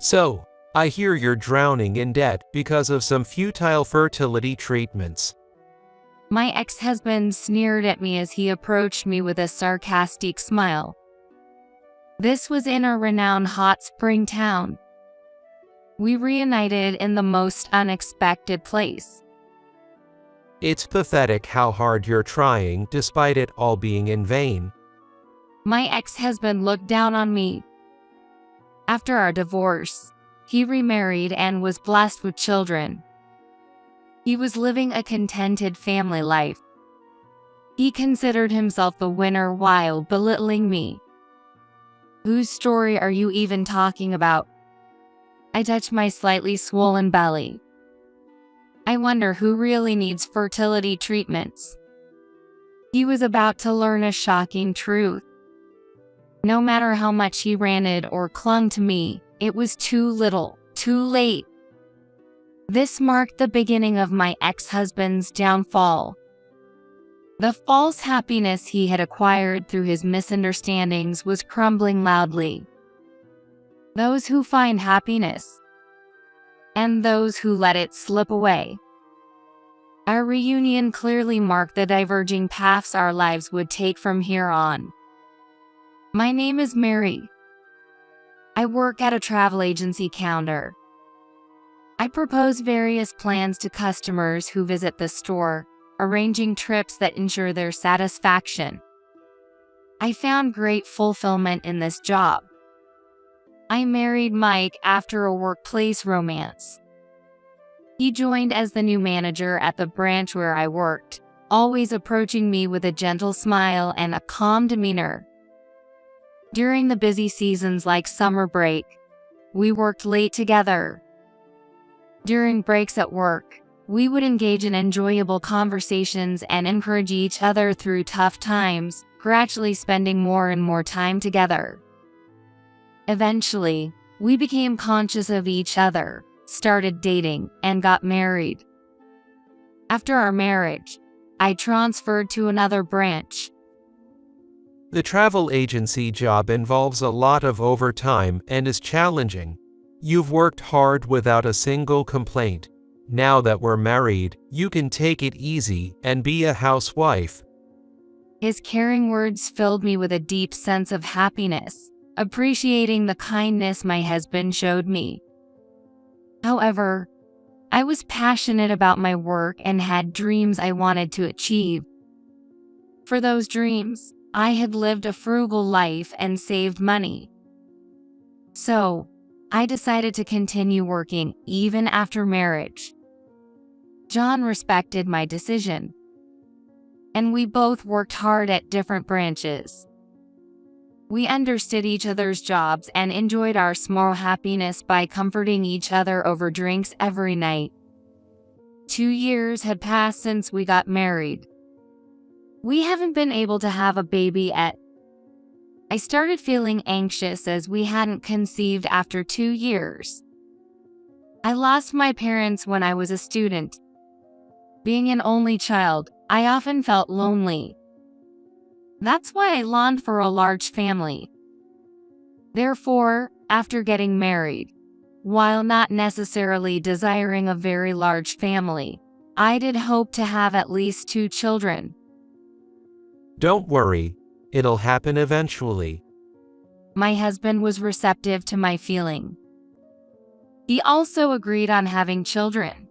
So, I hear you're drowning in debt because of some futile fertility treatments. My ex-husband sneered at me as he approached me with a sarcastic smile. This was in a renowned hot spring town. We reunited in the most unexpected place. It's pathetic how hard you're trying despite it all being in vain. My ex-husband looked down on me. After our divorce, he remarried and was blessed with children. He was living a contented family life. He considered himself the winner while belittling me. Whose story are you even talking about? I touched my slightly swollen belly. I wonder who really needs fertility treatments. He was about to learn a shocking truth. No matter how much he ranted or clung to me, it was too little, too late. This marked the beginning of my ex-husband's downfall. The false happiness he had acquired through his misunderstandings was crumbling loudly. Those who find happiness, and those who let it slip away. Our reunion clearly marked the diverging paths our lives would take from here on. My name is Mary. I work at a travel agency counter. I propose various plans to customers who visit the store, arranging trips that ensure their satisfaction. I found great fulfillment in this job. I married Mike after a workplace romance. He joined as the new manager at the branch where I worked, always approaching me with a gentle smile and a calm demeanor. During the busy seasons like summer break, we worked late together. During breaks at work, we would engage in enjoyable conversations and encourage each other through tough times, gradually spending more and more time together. Eventually, we became conscious of each other, started dating, and got married. After our marriage, I transferred to another branch. The travel agency job involves a lot of overtime and is challenging. You've worked hard without a single complaint. Now that we're married, you can take it easy and be a housewife. His caring words filled me with a deep sense of happiness, appreciating the kindness my husband showed me. However, I was passionate about my work and had dreams I wanted to achieve. For those dreams, I had lived a frugal life and saved money. So, I decided to continue working even after marriage. John respected my decision, and we both worked hard at different branches. We understood each other's jobs and enjoyed our small happiness by comforting each other over drinks every night. 2 years had passed since we got married. We haven't been able to have a baby yet. I started feeling anxious as we hadn't conceived after 2 years. I lost my parents when I was a student. Being an only child, I often felt lonely. That's why I longed for a large family. Therefore, after getting married, while not necessarily desiring a very large family, I did hope to have at least 2 children. Don't worry, it'll happen eventually. My husband was receptive to my feeling. He also agreed on having children.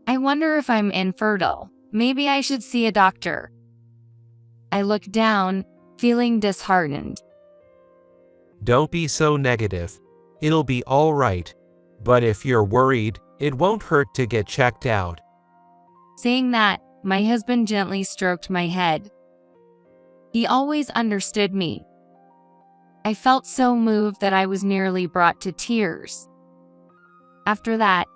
I wonder if I'm infertile. Maybe I should see a doctor. I looked down, feeling disheartened. Don't be so negative. It'll be all right. But if you're worried, it won't hurt to get checked out. Saying that, my husband gently stroked my head. He always understood me. I felt so moved that I was nearly brought to tears. After that,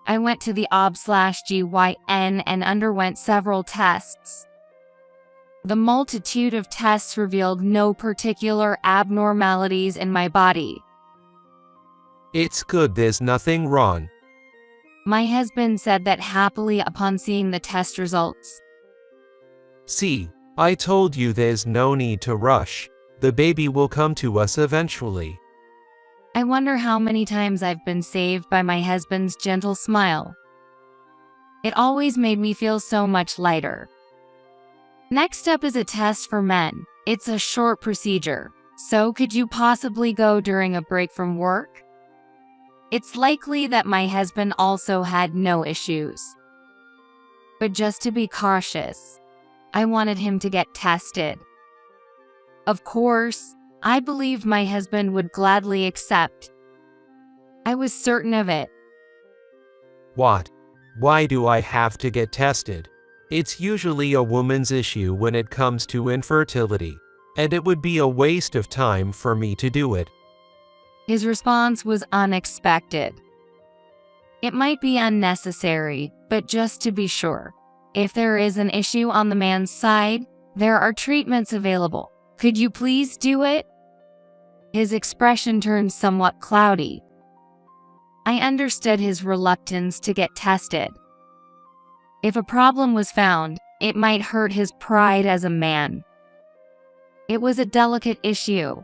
I went to the OB/GYN and underwent several tests. The multitude of tests revealed no particular abnormalities in my body. It's good there's nothing wrong. My husband said that happily upon seeing the test results. See, I told you there's no need to rush. The baby will come to us eventually. I wonder how many times I've been saved by my husband's gentle smile. It always made me feel so much lighter. Next up is a test for men. It's a short procedure. So could you possibly go during a break from work? It's likely that my husband also had no issues. But just to be cautious, I wanted him to get tested. Of course, I believed my husband would gladly accept. I was certain of it. What? Why do I have to get tested? It's usually a woman's issue when it comes to infertility, and it would be a waste of time for me to do it. His response was unexpected. It might be unnecessary, but just to be sure, if there is an issue on the man's side, there are treatments available. Could you please do it? His expression turned somewhat cloudy. I understood his reluctance to get tested. If a problem was found, it might hurt his pride as a man. It was a delicate issue.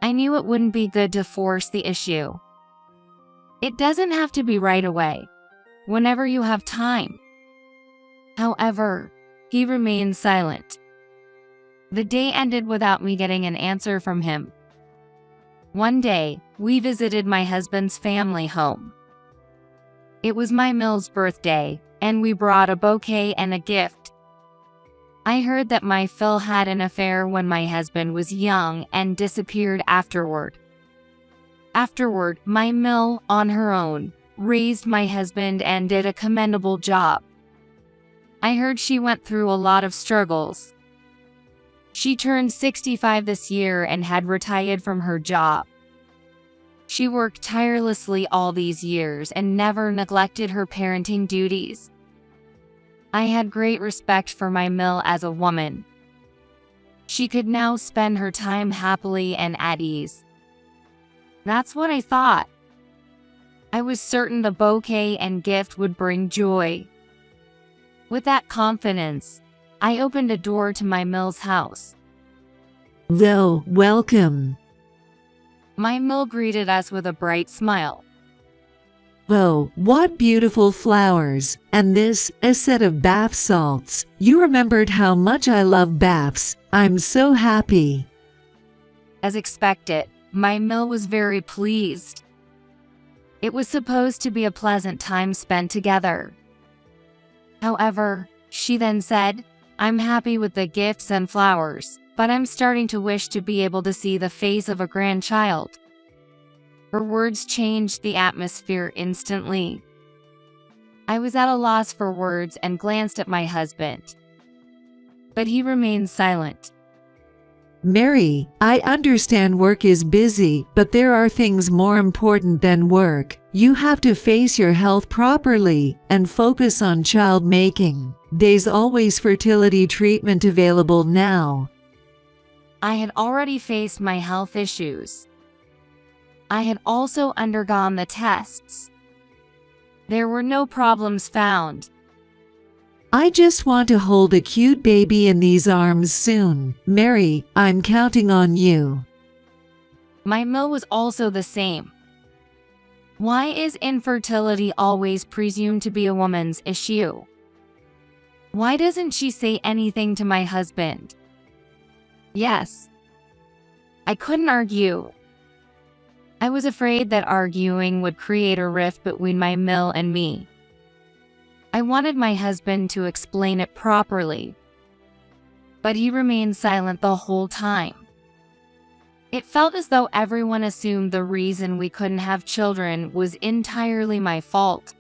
I knew it wouldn't be good to force the issue. It doesn't have to be right away, whenever you have time. However, he remained silent. The day ended without me getting an answer from him. One day, we visited my husband's family home. It was my Mill's birthday, and we brought a bouquet and a gift. I heard that my Phil had an affair when my husband was young and disappeared afterward. Afterward, my Mill, on her own, raised my husband and did a commendable job. I heard she went through a lot of struggles. She turned 65 this year and had retired from her job. She worked tirelessly all these years and never neglected her parenting duties. I had great respect for my Mill as a woman. She could now spend her time happily and at ease. That's what I thought. I was certain the bouquet and gift would bring joy. With that confidence, I opened a door to my Mill's house. Well, welcome. My Mill greeted us with a bright smile. Oh, what beautiful flowers, and this, a set of bath salts. You remembered how much I love baths. I'm so happy. As expected, my Mill was very pleased. It was supposed to be a pleasant time spent together. However, she then said, I'm happy with the gifts and flowers, but I'm starting to wish to be able to see the face of a grandchild. Her words changed the atmosphere instantly. I was at a loss for words and glanced at my husband. But he remained silent. Mary, I understand work is busy, but there are things more important than work. You have to face your health properly and focus on child making. There's always fertility treatment available now. I had already faced my health issues. I had also undergone the tests. There were no problems found. I just want to hold a cute baby in these arms soon. Mary, I'm counting on you. My Mill was also the same. Why is infertility always presumed to be a woman's issue? Why doesn't she say anything to my husband? Yes. I couldn't argue. I was afraid that arguing would create a rift between my Mill and me. I wanted my husband to explain it properly, but he remained silent the whole time. It felt as though everyone assumed the reason we couldn't have children was entirely my fault.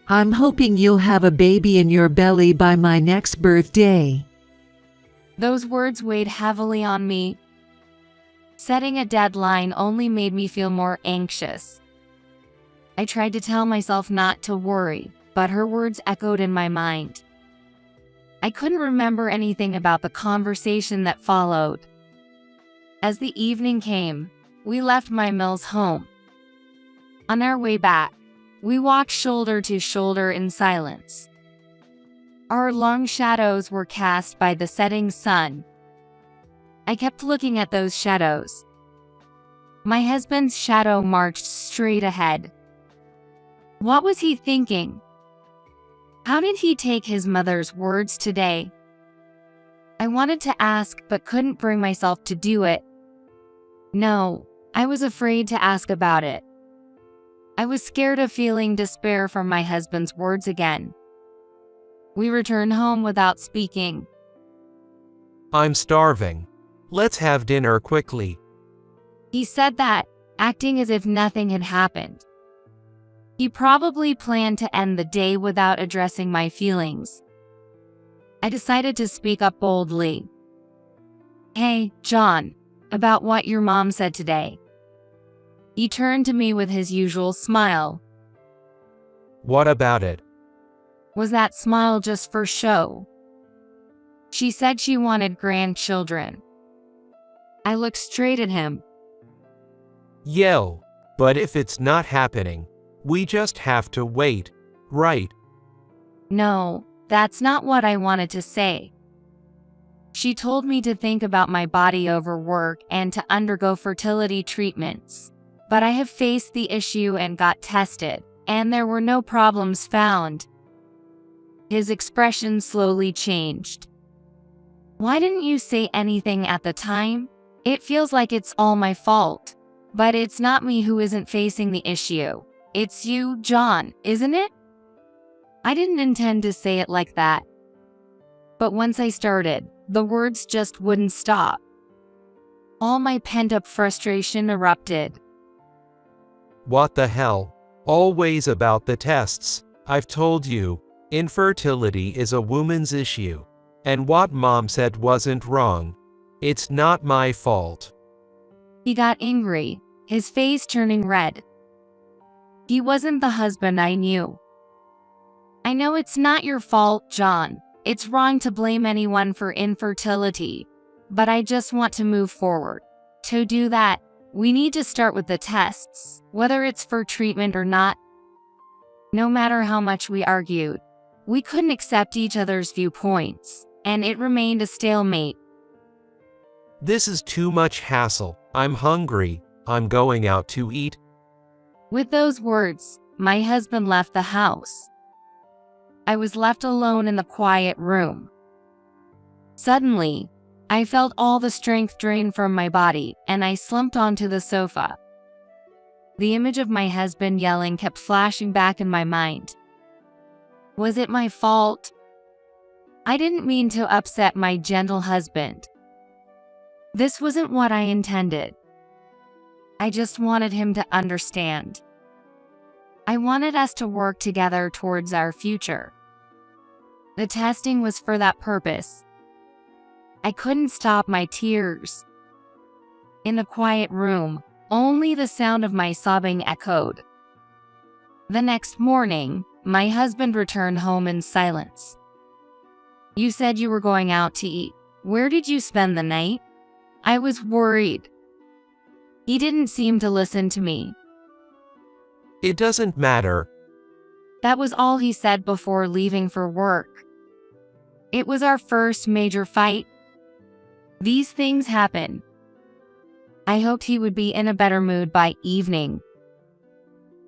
I'm hoping you'll have a baby in your belly by my next birthday. Those words weighed heavily on me. Setting a deadline only made me feel more anxious. I tried to tell myself not to worry, but her words echoed in my mind. I couldn't remember anything about the conversation that followed. As the evening came, we left my Mill's home. On our way back, we walked shoulder to shoulder in silence. Our long shadows were cast by the setting sun. I kept looking at those shadows. My husband's shadow marched straight ahead. What was he thinking? How did he take his mother's words today? I wanted to ask but couldn't bring myself to do it. No, I was afraid to ask about it. I was scared of feeling despair from my husband's words again. We returned home without speaking. I'm starving. Let's have dinner quickly. He said that, acting as if nothing had happened. He probably planned to end the day without addressing my feelings. I decided to speak up boldly. Hey, John, about what your mom said today. He turned to me with his usual smile. What about it? Was that smile just for show? She said she wanted grandchildren. I looked straight at him. Yo, but if it's not happening, we just have to wait, right? No, that's not what I wanted to say. She told me to think about my body over work and to undergo fertility treatments. But I have faced the issue and got tested, and there were no problems found. His expression slowly changed. Why didn't you say anything at the time? It feels like it's all my fault. But it's not me who isn't facing the issue. It's you, John, isn't it? I didn't intend to say it like that. But once I started, the words just wouldn't stop. All my pent-up frustration erupted. What the hell? Always about the tests. I've told you, infertility is a woman's issue. And what mom said wasn't wrong. It's not my fault. He got angry, his face turning red. He wasn't the husband I knew. I know it's not your fault, John. It's wrong to blame anyone for infertility. But I just want to move forward. To do that, we need to start with the tests, whether it's for treatment or not. No matter how much we argued, we couldn't accept each other's viewpoints, and it remained a stalemate. This is too much hassle. I'm hungry. I'm going out to eat. With those words, my husband left the house. I was left alone in the quiet room. Suddenly, I felt all the strength drain from my body, and I slumped onto the sofa. The image of my husband yelling kept flashing back in my mind. Was it my fault? I didn't mean to upset my gentle husband. This wasn't what I intended. I just wanted him to understand. I wanted us to work together towards our future. The testing was for that purpose. I couldn't stop my tears. In the quiet room, only the sound of my sobbing echoed. The next morning, my husband returned home in silence. You said you were going out to eat. Where did you spend the night? I was worried. He didn't seem to listen to me. It doesn't matter. That was all he said before leaving for work. It was our first major fight. These things happen. I hoped he would be in a better mood by evening.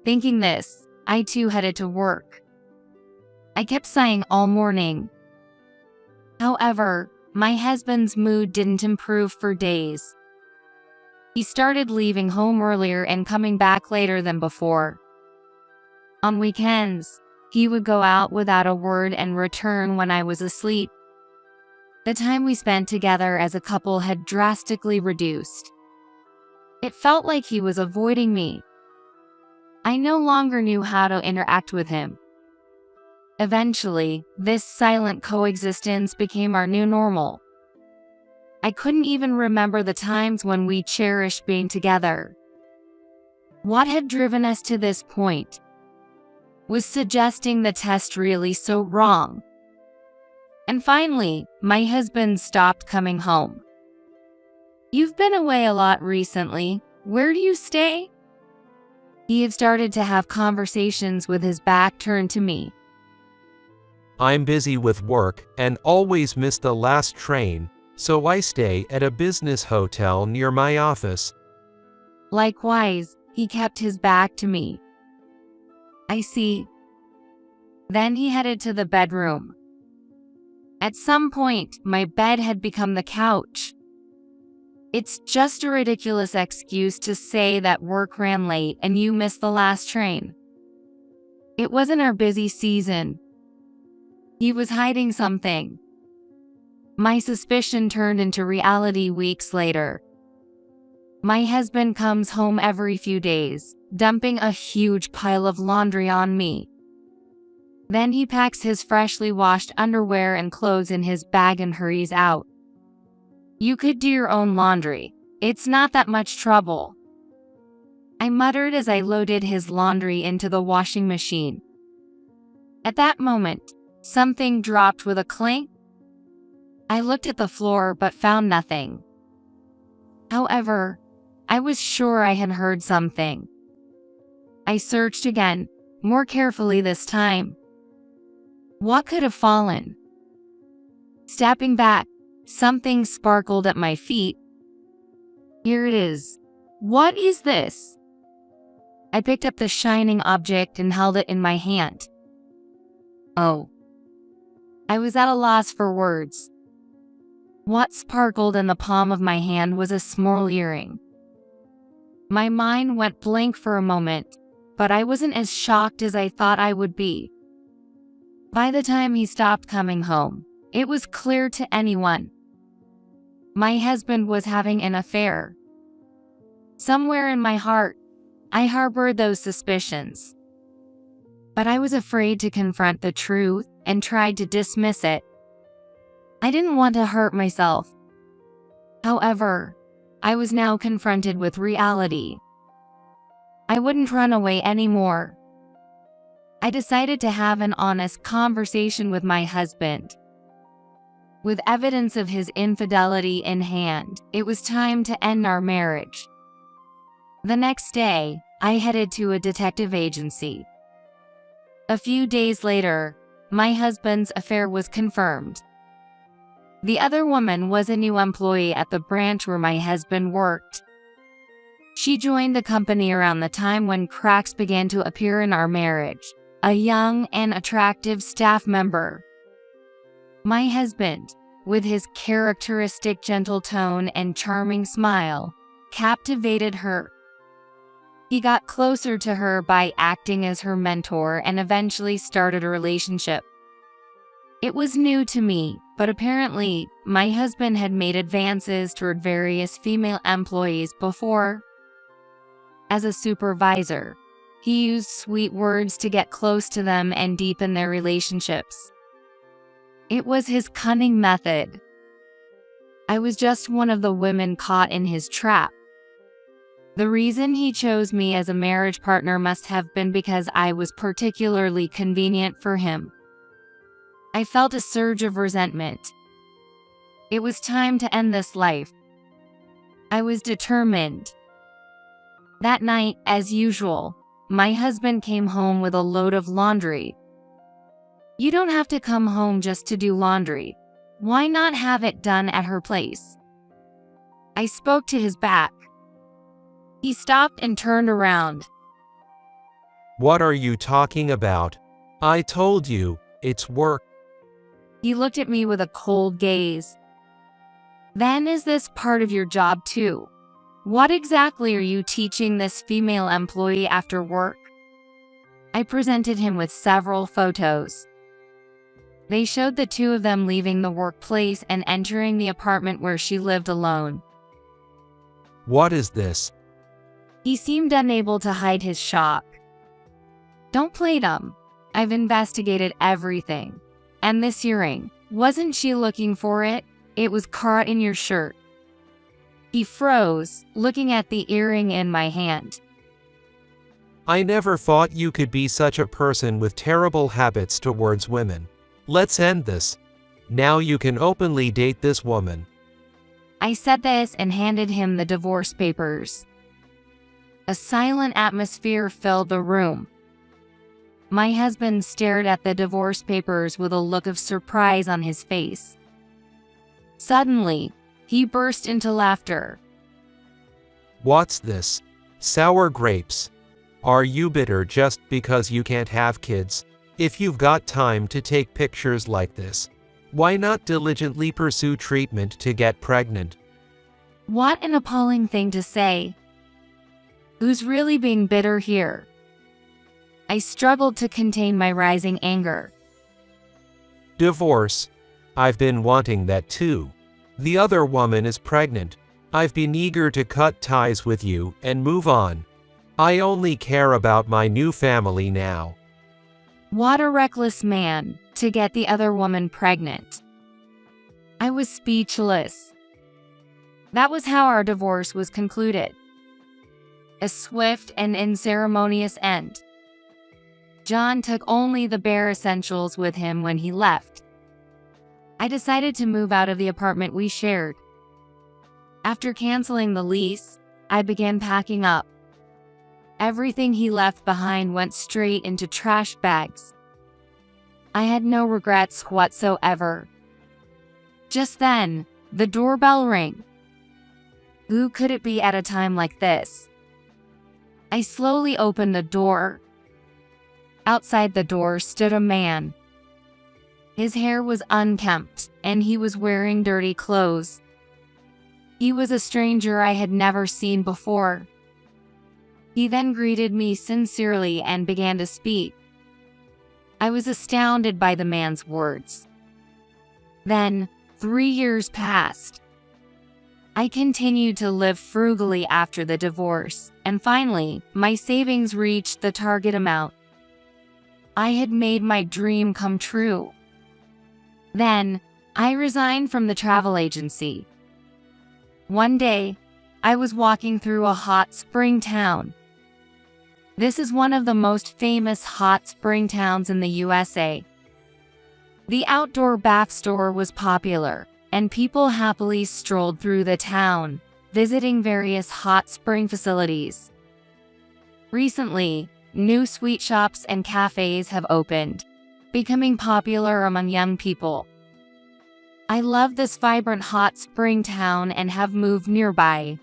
Thinking this, I too headed to work. I kept sighing all morning. However, my husband's mood didn't improve for days. He started leaving home earlier and coming back later than before. On weekends, he would go out without a word and return when I was asleep. The time we spent together as a couple had drastically reduced. It felt like he was avoiding me. I no longer knew how to interact with him. Eventually, this silent coexistence became our new normal. I couldn't even remember the times when we cherished being together. What had driven us to this point? Was suggesting the test really so wrong? And finally, my husband stopped coming home. You've been away a lot recently. Where do you stay? He had started to have conversations with his back turned to me. I'm busy with work and always miss the last train, so I stay at a business hotel near my office. Likewise, he kept his back to me. I see. Then he headed to the bedroom. At some point, my bed had become the couch. It's just a ridiculous excuse to say that work ran late and you missed the last train. It wasn't our busy season. He was hiding something. My suspicion turned into reality weeks later. My husband comes home every few days, dumping a huge pile of laundry on me. Then he packs his freshly washed underwear and clothes in his bag and hurries out. You could do your own laundry. It's not that much trouble. I muttered as I loaded his laundry into the washing machine. At that moment, something dropped with a clink. I looked at the floor but found nothing. However, I was sure I had heard something. I searched again, more carefully this time. What could have fallen? Stepping back, something sparkled at my feet. Here it is. What is this? I picked up the shining object and held it in my hand. Oh. I was at a loss for words. What sparkled in the palm of my hand was a small earring. My mind went blank for a moment, but I wasn't as shocked as I thought I would be. By the time he stopped coming home, it was clear to anyone. My husband was having an affair. Somewhere in my heart, I harbored those suspicions. But I was afraid to confront the truth and tried to dismiss it. I didn't want to hurt myself. However, I was now confronted with reality. I wouldn't run away anymore. I decided to have an honest conversation with my husband. With evidence of his infidelity in hand, it was time to end our marriage. The next day, I headed to a detective agency. A few days later, my husband's affair was confirmed. The other woman was a new employee at the branch where my husband worked. She joined the company around the time when cracks began to appear in our marriage, a young and attractive staff member. My husband, with his characteristic gentle tone and charming smile, captivated her. He got closer to her by acting as her mentor and eventually started a relationship. It was new to me, but apparently, my husband had made advances toward various female employees before. As a supervisor, he used sweet words to get close to them and deepen their relationships. It was his cunning method. I was just one of the women caught in his trap. The reason he chose me as a marriage partner must have been because I was particularly convenient for him. I felt a surge of resentment. It was time to end this life. I was determined. That night, as usual, my husband came home with a load of laundry. You don't have to come home just to do laundry. Why not have it done at her place? I spoke to his back. He stopped and turned around. What are you talking about? I told you, it's work. He looked at me with a cold gaze. Then is this part of your job too? What exactly are you teaching this female employee after work? I presented him with several photos. They showed the two of them leaving the workplace and entering the apartment where she lived alone. What is this? He seemed unable to hide his shock. Don't play dumb. I've investigated everything. And this earring, wasn't she looking for it? It was caught in your shirt. He froze, looking at the earring in my hand. I never thought you could be such a person with terrible habits towards women. Let's end this. Now you can openly date this woman. I said this and handed him the divorce papers. A silent atmosphere filled the room. My husband stared at the divorce papers with a look of surprise on his face. Suddenly, he burst into laughter. What's this? Sour grapes. Are you bitter just because you can't have kids? If you've got time to take pictures like this, why not diligently pursue treatment to get pregnant? What an appalling thing to say. Who's really being bitter here? I struggled to contain my rising anger. Divorce. I've been wanting that too. The other woman is pregnant. I've been eager to cut ties with you and move on. I only care about my new family now. What a reckless man to get the other woman pregnant. I was speechless. That was how our divorce was concluded. A swift and unceremonious end. John took only the bare essentials with him when he left. I decided to move out of the apartment we shared. After canceling the lease, I began packing up. Everything he left behind went straight into trash bags. I had no regrets whatsoever. Just then, the doorbell rang. Who could it be at a time like this? I slowly opened the door. Outside the door stood a man. His hair was unkempt, and he was wearing dirty clothes. He was a stranger I had never seen before. He then greeted me sincerely and began to speak. I was astounded by the man's words. Then, 3 years passed. I continued to live frugally after the divorce, and finally, my savings reached the target amount. I had made my dream come true. Then, I resigned from the travel agency. One day, I was walking through a hot spring town. This is one of the most famous hot spring towns in the USA. The outdoor bath store was popular, and people happily strolled through the town, visiting various hot spring facilities. Recently, new sweet shops and cafes have opened, becoming popular among young people. I love this vibrant hot spring town and have moved nearby.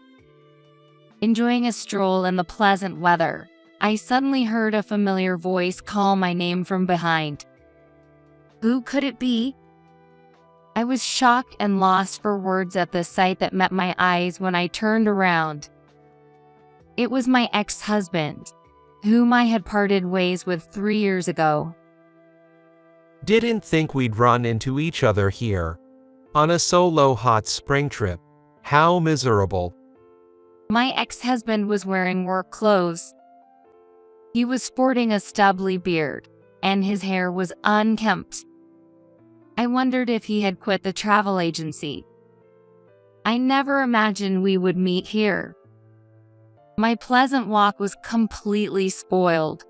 Enjoying a stroll in the pleasant weather, I suddenly heard a familiar voice call my name from behind. Who could it be? I was shocked and lost for words at the sight that met my eyes when I turned around. It was my ex-husband, whom I had parted ways with 3 years ago. Didn't think we'd run into each other here. On a solo hot spring trip. How miserable. My ex-husband was wearing work clothes. He was sporting a stubbly beard, and his hair was unkempt. I wondered if he had quit the travel agency. I never imagined we would meet here. My pleasant walk was completely spoiled.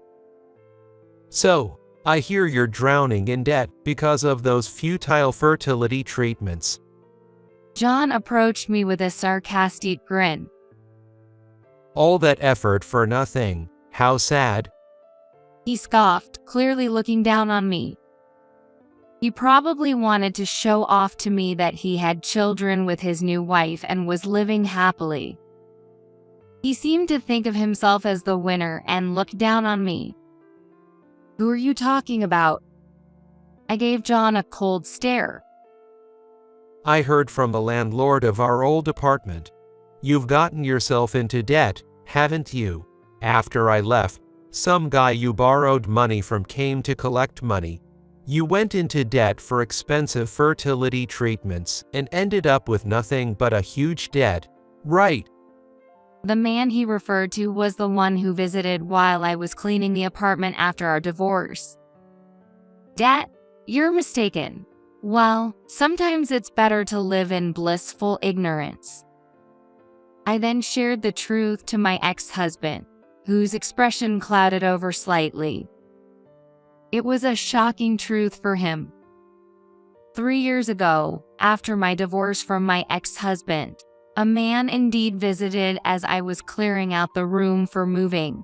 So, I hear you're drowning in debt because of those futile fertility treatments. John approached me with a sarcastic grin. All that effort for nothing. How sad. He scoffed, clearly looking down on me. He probably wanted to show off to me that he had children with his new wife and was living happily. He seemed to think of himself as the winner and looked down on me. Who are you talking about? I gave John a cold stare. I heard from the landlord of our old apartment. You've gotten yourself into debt, haven't you? After I left, some guy you borrowed money from came to collect money. You went into debt for expensive fertility treatments and ended up with nothing but a huge debt, right? The man he referred to was the one who visited while I was cleaning the apartment after our divorce. Debt? You're mistaken. Well, sometimes it's better to live in blissful ignorance. I then shared the truth to my ex-husband, whose expression clouded over slightly. It was a shocking truth for him. 3 years ago, after my divorce from my ex-husband, a man indeed visited as I was clearing out the room for moving.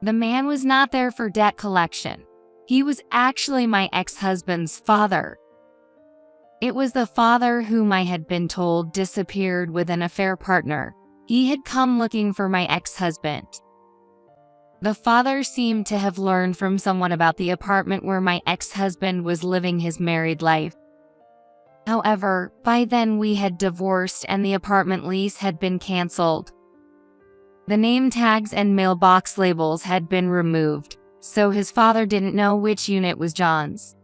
The man was not there for debt collection. He was actually my ex-husband's father. It was the father whom I had been told disappeared with an affair partner, He had come looking for my ex-husband. The father seemed to have learned from someone about the apartment where my ex-husband was living his married life. However, by then we had divorced and the apartment lease had been canceled. The name tags and mailbox labels had been removed, so his father didn't know which unit was John's.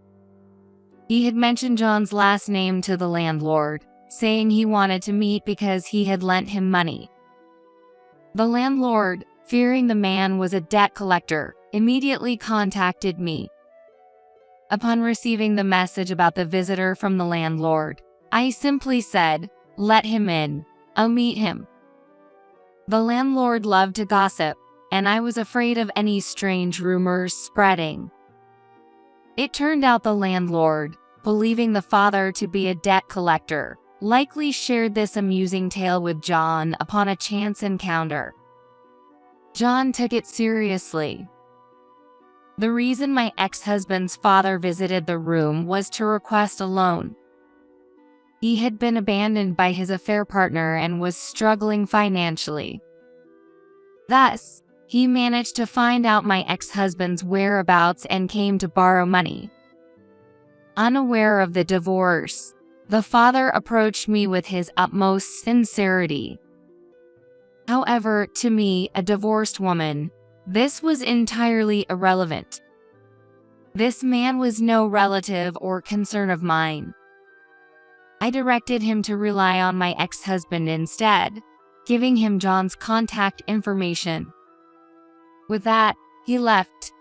He had mentioned John's last name to the landlord, saying he wanted to meet because he had lent him money. The landlord, fearing the man was a debt collector, immediately contacted me. Upon receiving the message about the visitor from the landlord, I simply said, "Let him in, I'll meet him." The landlord loved to gossip, and I was afraid of any strange rumors spreading. It turned out the landlord, believing the father to be a debt collector, likely shared this amusing tale with John upon a chance encounter. John took it seriously. The reason my ex-husband's father visited the room was to request a loan. He had been abandoned by his affair partner and was struggling financially. Thus, he managed to find out my ex-husband's whereabouts and came to borrow money. Unaware of the divorce, the father approached me with his utmost sincerity. However, to me, a divorced woman, this was entirely irrelevant. This man was no relative or concern of mine. I directed him to rely on my ex-husband instead, giving him John's contact information. With that, he left.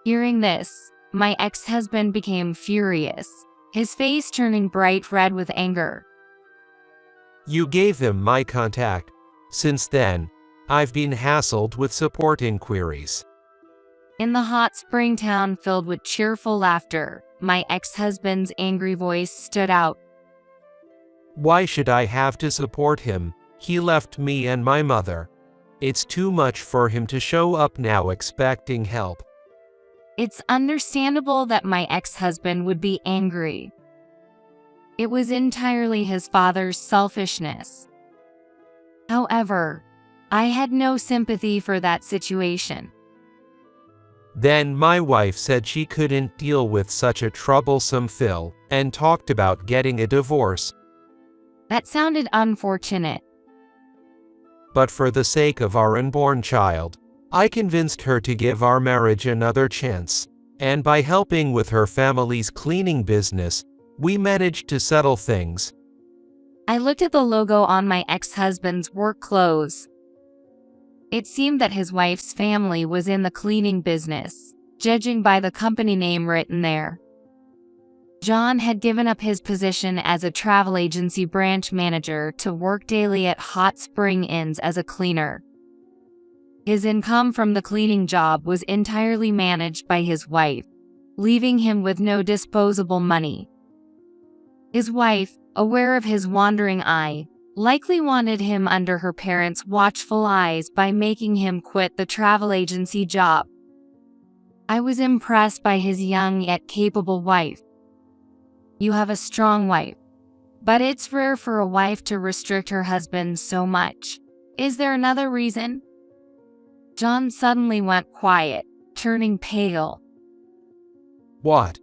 Hearing this, my ex-husband became furious, his face turning bright red with anger. You gave him my contact. Since then, I've been hassled with support inquiries. In the hot spring town filled with cheerful laughter, my ex-husband's angry voice stood out. Why should I have to support him? He left me and my mother. It's too much for him to show up now expecting help. It's understandable that my ex-husband would be angry. It was entirely his father's selfishness. However, I had no sympathy for that situation. Then my wife said she couldn't deal with such a troublesome Phil, and talked about getting a divorce. That sounded unfortunate. But for the sake of our unborn child, I convinced her to give our marriage another chance, and by helping with her family's cleaning business, we managed to settle things. I looked at the logo on my ex-husband's work clothes. It seemed that his wife's family was in the cleaning business, judging by the company name written there. John had given up his position as a travel agency branch manager to work daily at Hot Spring Inns as a cleaner. His income from the cleaning job was entirely managed by his wife, leaving him with no disposable money. His wife, aware of his wandering eye, likely wanted him under her parents' watchful eyes by making him quit the travel agency job. I was impressed by his young yet capable wife. You have a strong wife, but it's rare for a wife to restrict her husband so much. Is there another reason? John suddenly went quiet, turning pale. What?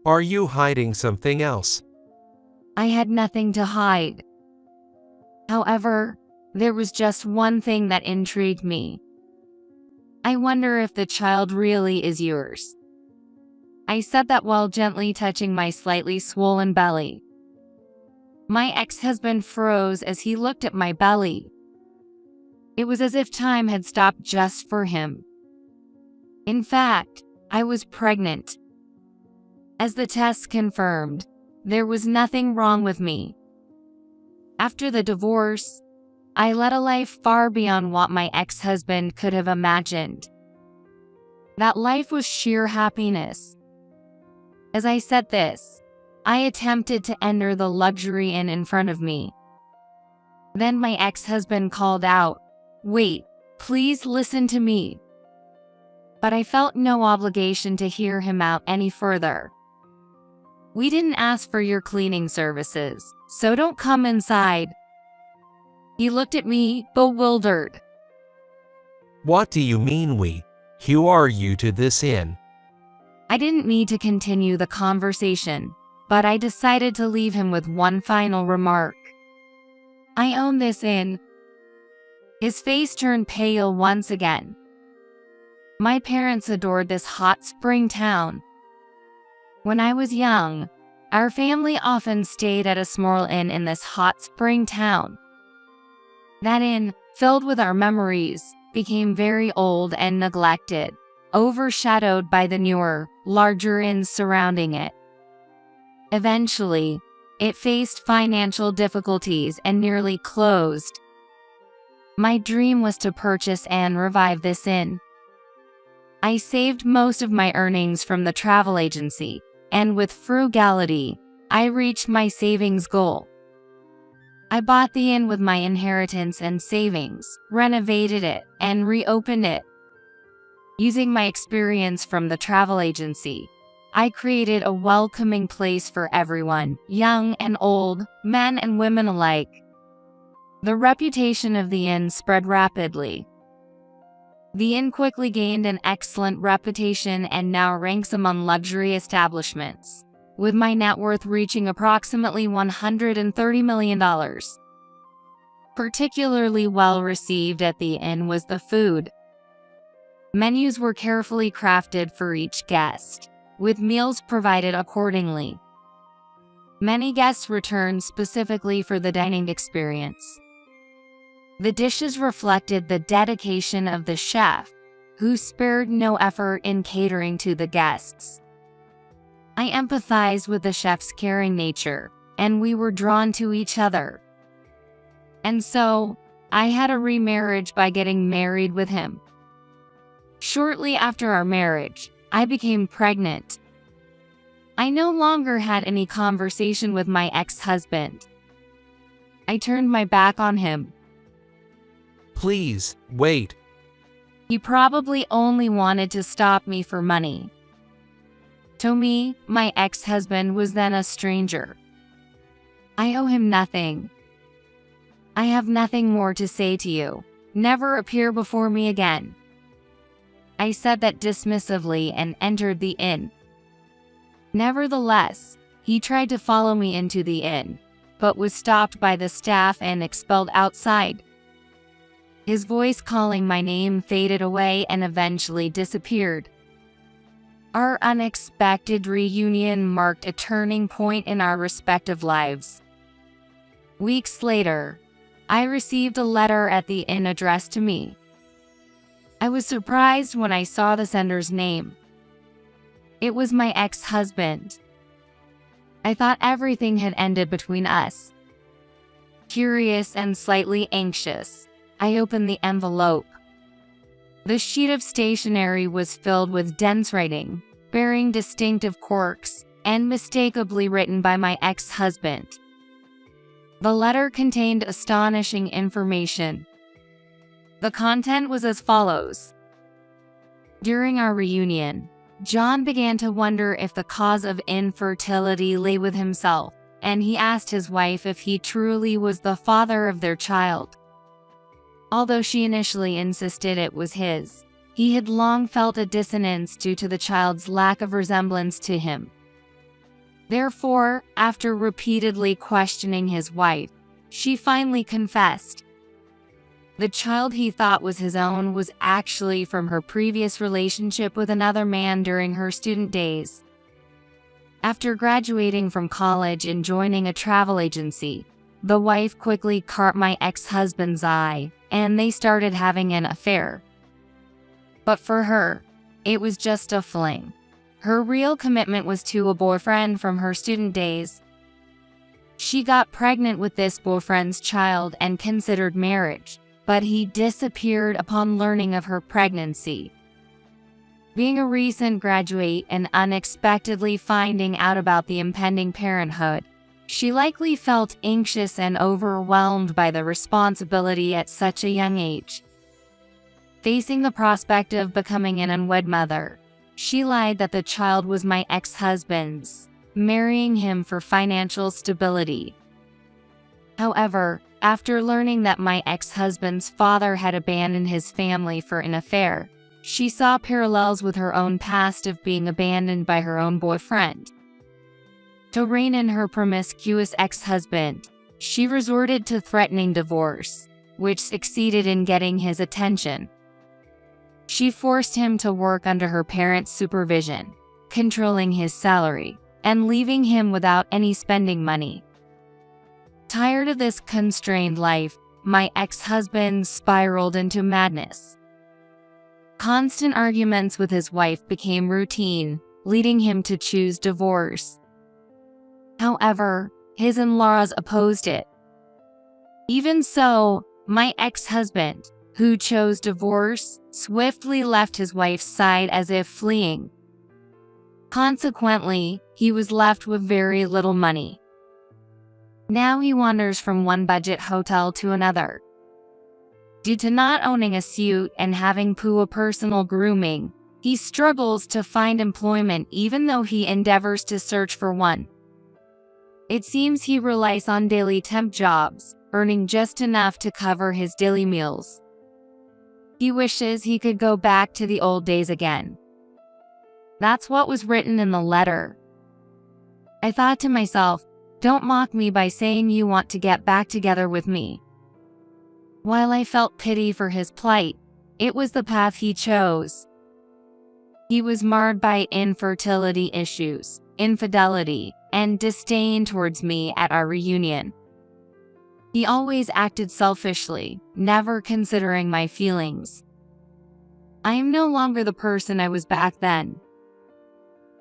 Are you hiding something else? I had nothing to hide. However, there was just one thing that intrigued me. I wonder if the child really is yours. I said that while gently touching my slightly swollen belly. My ex-husband froze as he looked at my belly. It was as if time had stopped just for him. In fact, I was pregnant. As the tests confirmed, there was nothing wrong with me. After the divorce, I led a life far beyond what my ex-husband could have imagined. That life was sheer happiness. As I said this, I attempted to enter the luxury inn in front of me. Then my ex-husband called out, "Wait, please listen to me." But I felt no obligation to hear him out any further. "We didn't ask for your cleaning services, so don't come inside." He looked at me, bewildered. What do you mean we? Who are you to this inn? I didn't need to continue the conversation, but I decided to leave him with one final remark. I own this inn. His face turned pale once again. My parents adored this hot spring town. When I was young, our family often stayed at a small inn in this hot spring town. That inn, filled with our memories, became very old and neglected, overshadowed by the newer, larger inns surrounding it. Eventually, it faced financial difficulties and nearly closed. My dream was to purchase and revive this inn. I saved most of my earnings from the travel agency, and with frugality, I reached my savings goal. I bought the inn with my inheritance and savings, renovated it, and reopened it. Using my experience from the travel agency, I created a welcoming place for everyone, young and old, men and women alike. The reputation of the inn spread rapidly. The inn quickly gained an excellent reputation and now ranks among luxury establishments, with my net worth reaching approximately $130 million. Particularly well received at the inn was the food. Menus were carefully crafted for each guest, with meals provided accordingly. Many guests returned specifically for the dining experience. The dishes reflected the dedication of the chef, who spared no effort in catering to the guests. I empathized with the chef's caring nature, and we were drawn to each other. And so, I had a remarriage by getting married with him. Shortly after our marriage, I became pregnant. I no longer had any conversation with my ex-husband. I turned my back on him. Please, wait. He probably only wanted to stop me for money. To me, my ex-husband was then a stranger. I owe him nothing. I have nothing more to say to you. Never appear before me again. I said that dismissively and entered the inn. Nevertheless, he tried to follow me into the inn, but was stopped by the staff and expelled outside. His voice calling my name faded away and eventually disappeared. Our unexpected reunion marked a turning point in our respective lives. Weeks later, I received a letter at the inn addressed to me. I was surprised when I saw the sender's name. It was my ex-husband. I thought everything had ended between us. Curious and slightly anxious, I opened the envelope. The sheet of stationery was filled with dense writing, bearing distinctive quirks, and mistakably written by my ex-husband. The letter contained astonishing information. The content was as follows. During our reunion, John began to wonder if the cause of infertility lay with himself, and he asked his wife if he truly was the father of their child. Although she initially insisted it was his, he had long felt a dissonance due to the child's lack of resemblance to him. Therefore, after repeatedly questioning his wife, she finally confessed. The child he thought was his own was actually from her previous relationship with another man during her student days. After graduating from college and joining a travel agency, the wife quickly caught my ex-husband's eye, and they started having an affair. But for her, it was just a fling. Her real commitment was to a boyfriend from her student days. She got pregnant with this boyfriend's child and considered marriage, but he disappeared upon learning of her pregnancy. Being a recent graduate and unexpectedly finding out about the impending parenthood, she likely felt anxious and overwhelmed by the responsibility at such a young age. Facing the prospect of becoming an unwed mother, she lied that the child was my ex-husband's, marrying him for financial stability. However, After learning that my ex-husband's father had abandoned his family for an affair, she saw parallels with her own past of being abandoned by her own boyfriend. To rein in her promiscuous ex-husband, she resorted to threatening divorce, which succeeded in getting his attention. She forced him to work under her parents' supervision, controlling his salary, and leaving him without any spending money. Tired of this constrained life, my ex-husband spiraled into madness. Constant arguments with his wife became routine, leading him to choose divorce. However, his in-laws opposed it. Even so, my ex-husband, who chose divorce, swiftly left his wife's side as if fleeing. Consequently, he was left with very little money. Now he wanders from one budget hotel to another. Due to not owning a suit and having poor personal grooming, he struggles to find employment even though he endeavors to search for one. It seems he relies on daily temp jobs, earning just enough to cover his daily meals. He wishes he could go back to the old days again. That's what was written in the letter. I thought to myself, don't mock me by saying you want to get back together with me. While I felt pity for his plight, it was the path he chose. He was marred by infertility issues, infidelity, and disdain towards me at our reunion. He always acted selfishly, never considering my feelings. I am no longer the person I was back then.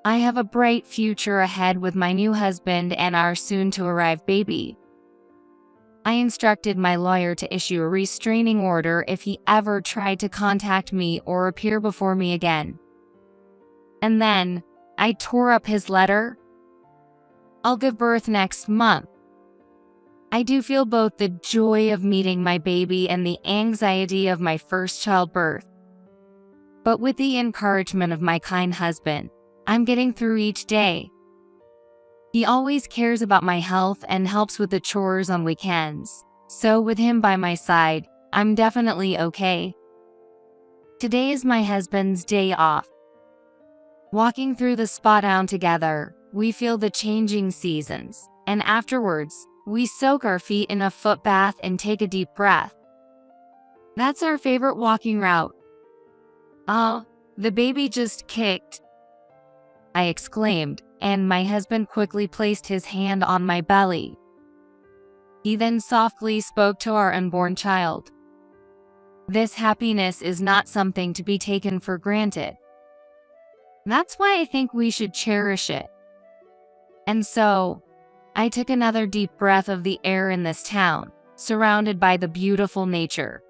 I have a bright future ahead with my new husband and our soon-to-arrive baby. I instructed my lawyer to issue a restraining order if he ever tried to contact me or appear before me again. And then, I tore up his letter. I'll give birth next month. I do feel both the joy of meeting my baby and the anxiety of my first childbirth. But with the encouragement of my kind husband, I'm getting through each day. He always cares about my health and helps with the chores on weekends, so with him by my side, I'm definitely okay. Today is my husband's day off. Walking through the spa down together, we feel the changing seasons, and afterwards, we soak our feet in a foot bath and take a deep breath. That's our favorite walking route. Oh, the baby just kicked, I exclaimed, and my husband quickly placed his hand on my belly. He then softly spoke to our unborn child. This happiness is not something to be taken for granted. That's why I think we should cherish it. And so, I took another deep breath of the air in this town, surrounded by the beautiful nature.